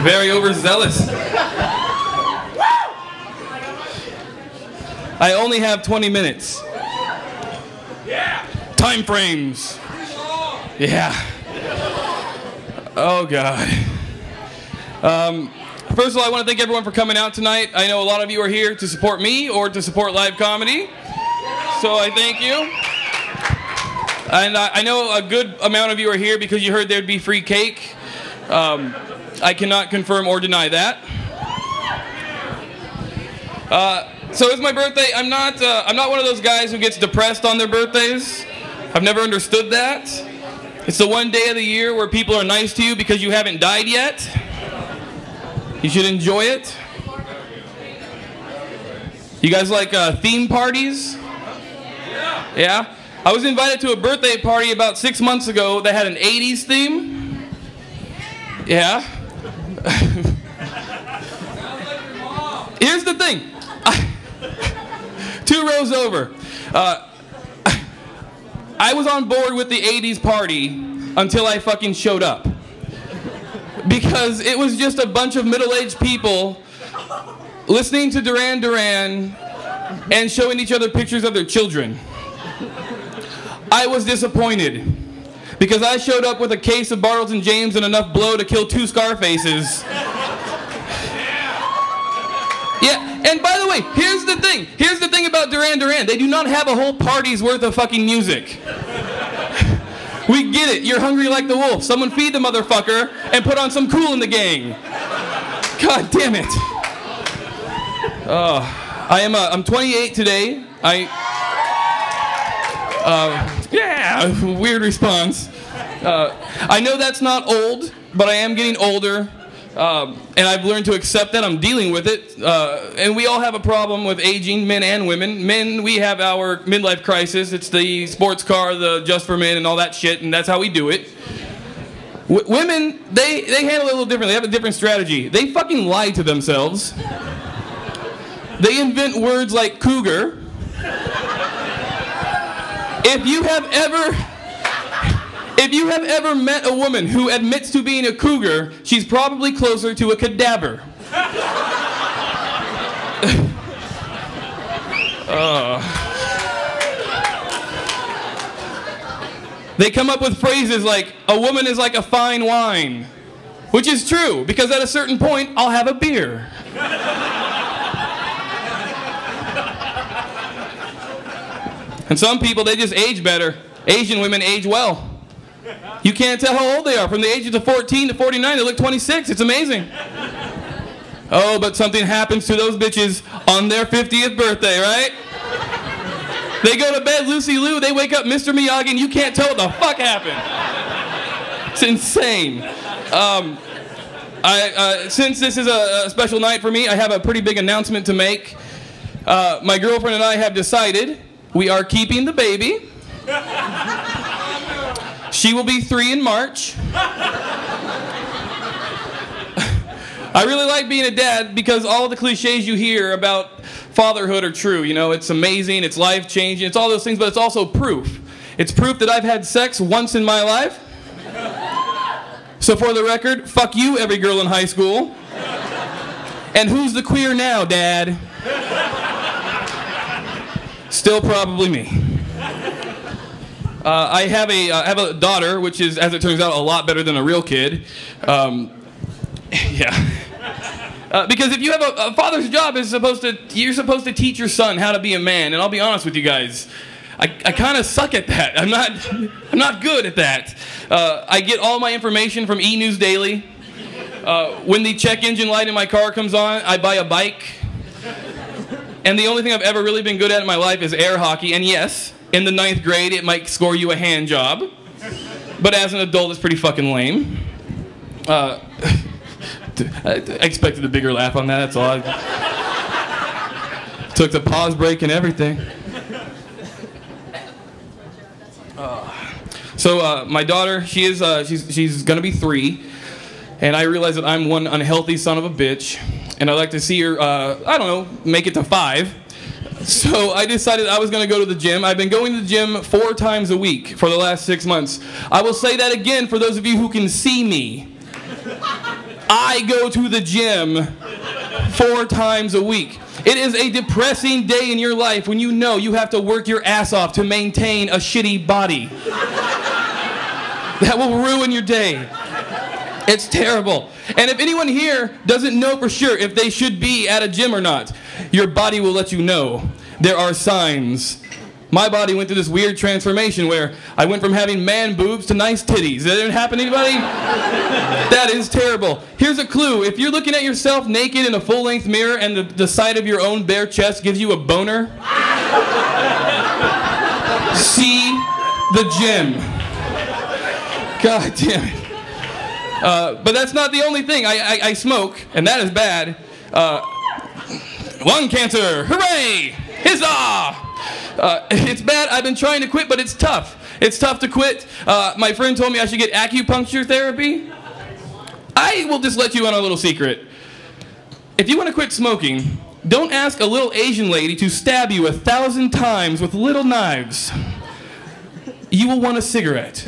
Very overzealous. I only have 20 minutes. Time frames. Yeah. Oh, God. First of all, I want to thank everyone for coming out tonight. I know a lot of you are here to support me or to support live comedy. So I thank you. And I know a good amount of you are here because you heard there'd be free cake. I cannot confirm or deny that. So it's my birthday. I'm not one of those guys who gets depressed on their birthdays. I've never understood that. It's the one day of the year where people are nice to you because you haven't died yet. You should enjoy it. You guys like theme parties? Yeah? I was invited to a birthday party about 6 months ago that had an 80s theme. Yeah? Here's the thing. 2 rows over. I was on board with the 80s party until I fucking showed up. Because it was just a bunch of middle-aged people listening to Duran Duran and showing each other pictures of their children. I was disappointed because I showed up with a case of Bartles and James and enough blow to kill 2 Scarfaces. Yeah, and by the way, here's the thing. Here's the thing about Duran Duran. They do not have a whole party's worth of fucking music. We get it. You're hungry like the wolf. Someone feed the motherfucker and put on some Kool in the Gang. God damn it. I'm 28 today. Yeah, weird response. I know that's not old, but I am getting older. And I've learned to accept that. I'm dealing with it. And we all have a problem with aging, men and women. Men, we have our midlife crisis. It's the sports car, the just for men, and all that shit, and that's how we do it. Women, they handle it a little differently. They have a different strategy. They fucking lie to themselves. They invent words like cougar. If you have ever met a woman who admits to being a cougar, she's probably closer to a cadaver. They come up with phrases like, a woman is like a fine wine, which is true, because at a certain point, I'll have a beer. And some people, they just age better. Asian women age well. You can't tell how old they are. From the ages of 14 to 49, they look 26. It's amazing. Oh, but something happens to those bitches on their 50th birthday, right? They go to bed Lucy Liu, they wake up Mr. Miyagi, and you can't tell what the fuck happened. It's insane. Since this is a special night for me, I have a pretty big announcement to make. My girlfriend and I have decided we are keeping the baby. She will be 3 in March. I really like being a dad because all the cliches you hear about fatherhood are true. You know, it's amazing, it's life-changing, it's all those things, but it's also proof. It's proof that I've had sex once in my life. So for the record, fuck you, every girl in high school. And who's the queer now, Dad? Still probably me. I have a daughter, which is, as it turns out, a lot better than a real kid. Yeah. Because if you have a father's job, you're supposed to teach your son how to be a man. And I'll be honest with you guys, I kind of suck at that. I'm not good at that. I get all my information from E! News Daily. When the check engine light in my car comes on, I buy a bike. And the only thing I've ever really been good at in my life is air hockey. And yes, in the 9th grade, it might score you a hand job. But as an adult, it's pretty fucking lame. I expected a bigger laugh on that, that's all. I took the pause break and everything. So my daughter, she's gonna be 3. And I realize that I'm one unhealthy son of a bitch. And I'd like to see her, I don't know, make it to 5. So I decided I was going to go to the gym. I've been going to the gym 4 times a week for the last 6 months. I will say that again for those of you who can see me. I go to the gym 4 times a week. It is a depressing day in your life when you know you have to work your ass off to maintain a shitty body. That will ruin your day. It's terrible. And if anyone here doesn't know for sure if they should be at a gym or not, your body will let you know. There are signs. My body went through this weird transformation where I went from having man boobs to nice titties. That didn't happen to anybody? That is terrible. Here's a clue. If you're looking at yourself naked in a full-length mirror and the sight of your own bare chest gives you a boner, see the gym. God damn it. But that's not the only thing. I smoke, and that is bad. Lung cancer. Hooray! Huzzah! It's bad. I've been trying to quit, but it's tough. It's tough to quit. My friend told me I should get acupuncture therapy. I will just let you in on a little secret. If you want to quit smoking, don't ask a little Asian lady to stab you 1,000 times with little knives. You will want a cigarette.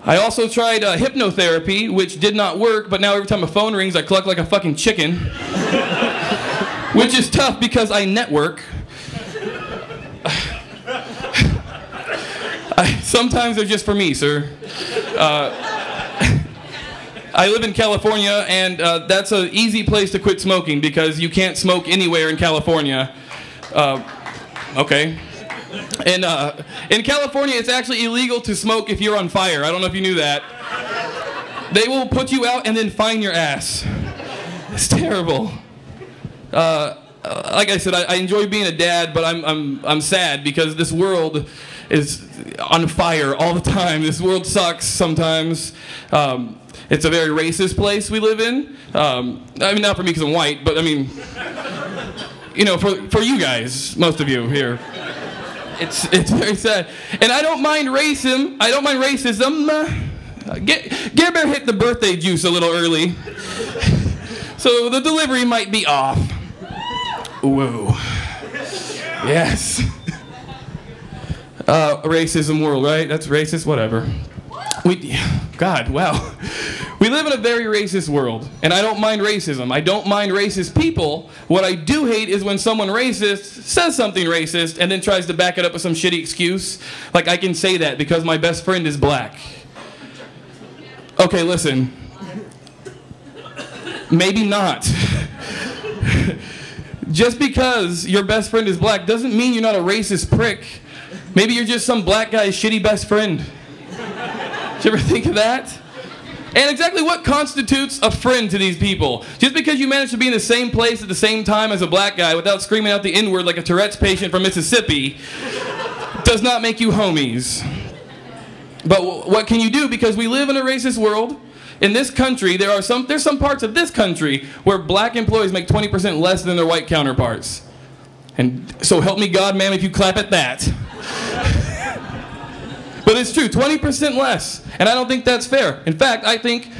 I also tried hypnotherapy, which did not work, but now every time a phone rings, I cluck like a fucking chicken. Which is tough because I network. Sometimes they're just for me, sir. I live in California, and that's an easy place to quit smoking because you can't smoke anywhere in California. Okay. And in California, it's actually illegal to smoke if you're on fire. I don't know if you knew that. They will put you out and then fine your ass. It's terrible. Like I said, I enjoy being a dad, but I'm sad because this world is on fire all the time. This world sucks sometimes. It's a very racist place we live in. I mean, not for me because I'm white, but I mean, you know, for you guys, most of you here. It's very sad. And I don't mind racism. I don't mind racism. Gare Bear hit the birthday juice a little early. So the delivery might be off. Whoa. Yes. Racism world, right? That's racist, whatever. God, wow. We live in a very racist world, and I don't mind racism. I don't mind racist people. What I do hate is when someone racist says something racist and then tries to back it up with some shitty excuse. Like, I can say that because my best friend is black. Okay, listen. Maybe not. Just because your best friend is black doesn't mean you're not a racist prick. Maybe you're just some black guy's shitty best friend. Did you ever think of that? And exactly what constitutes a friend to these people? Just because you manage to be in the same place at the same time as a black guy without screaming out the N-word like a Tourette's patient from Mississippi does not make you homies. But what can you do? Because we live in a racist world. In this country, there's some parts of this country where black employees make 20% less than their white counterparts. And so help me God, ma'am, if you clap at that. But it's true, 20% less. And I don't think that's fair. In fact, I think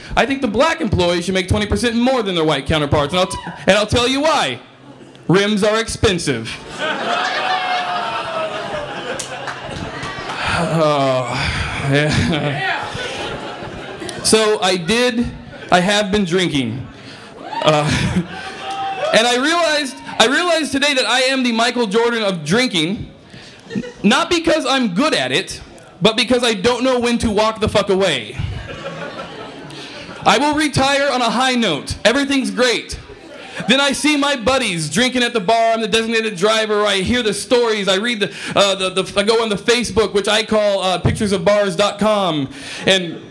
the black employees should make 20% more than their white counterparts. And I'll tell you why. Rims are expensive. Oh, yeah. So I have been drinking. And I realized today that I am the Michael Jordan of drinking. Not because I'm good at it, but because I don't know when to walk the fuck away. I will retire on a high note. Everything's great. Then I see my buddies drinking at the bar. I'm the designated driver. I hear the stories. I read I go on the Facebook, which I call picturesofbars.com, and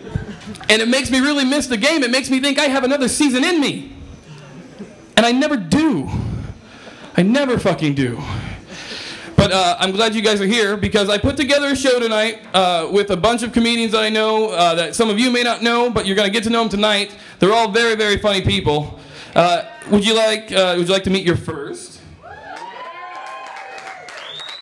it makes me really miss the game. It makes me think I have another season in me, and I never do. I never fucking do. But I'm glad you guys are here because I put together a show tonight with a bunch of comedians that I know that some of you may not know, but you're going to get to know them tonight. They're all very, very funny people. Would you like to meet your first?